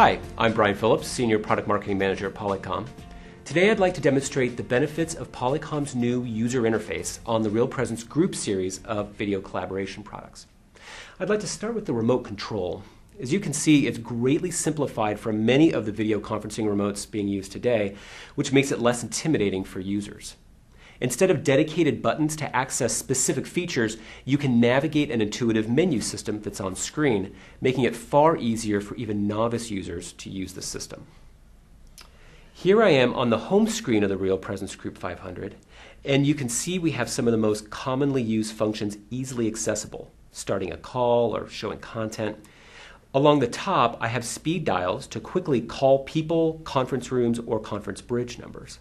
Hi, I'm Brian Phillips, Senior Product Marketing Manager at Polycom. Today I'd like to demonstrate the benefits of Polycom's new user interface on the RealPresence Group series of video collaboration products. I'd like to start with the remote control. As you can see, it's greatly simplified from many of the video conferencing remotes being used today, which makes it less intimidating for users. Instead of dedicated buttons to access specific features, you can navigate an intuitive menu system that's on screen, making it far easier for even novice users to use the system. Here I am on the home screen of the RealPresence Group 500, and you can see we have some of the most commonly used functions easily accessible, starting a call or showing content. Along the top, I have speed dials to quickly call people, conference rooms, or conference bridge numbers.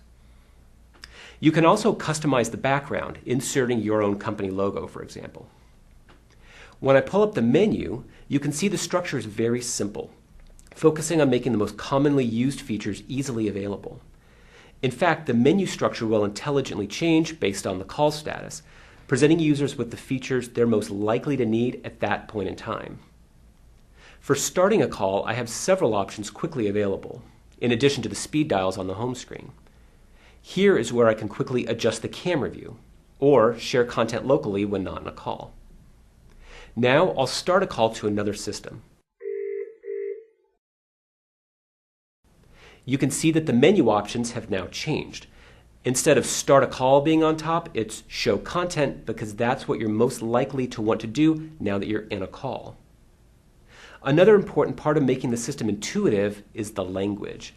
You can also customize the background, inserting your own company logo, for example. When I pull up the menu, you can see the structure is very simple, focusing on making the most commonly used features easily available. In fact, the menu structure will intelligently change based on the call status, presenting users with the features they're most likely to need at that point in time. For starting a call, I have several options quickly available, in addition to the speed dials on the home screen. Here is where I can quickly adjust the camera view, or share content locally when not in a call. Now I'll start a call to another system. You can see that the menu options have now changed. Instead of start a call being on top, it's show content, because that's what you're most likely to want to do now that you're in a call. Another important part of making the system intuitive is the language.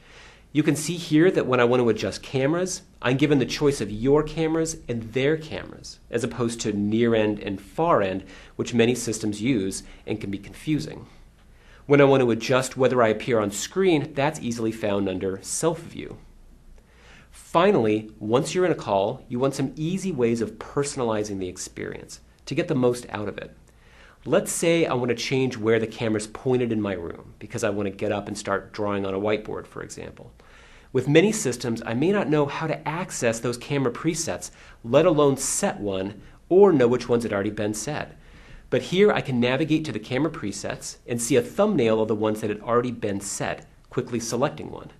You can see here that when I want to adjust cameras, I'm given the choice of your cameras and their cameras, as opposed to near end and far end, which many systems use and can be confusing. When I want to adjust whether I appear on screen, that's easily found under Self View. Finally, once you're in a call, you want some easy ways of personalizing the experience to get the most out of it. Let's say I want to change where the camera's pointed in my room because I want to get up and start drawing on a whiteboard, for example. With many systems, I may not know how to access those camera presets, let alone set one or know which ones had already been set. But here I can navigate to the camera presets and see a thumbnail of the ones that had already been set, quickly selecting one.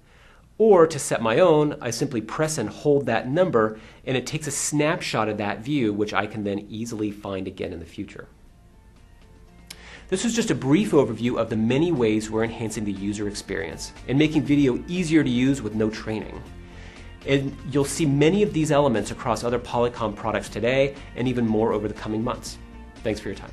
Or to set my own, I simply press and hold that number and it takes a snapshot of that view, which I can then easily find again in the future. This was just a brief overview of the many ways we're enhancing the user experience and making video easier to use with no training. And you'll see many of these elements across other Polycom products today and even more over the coming months. Thanks for your time.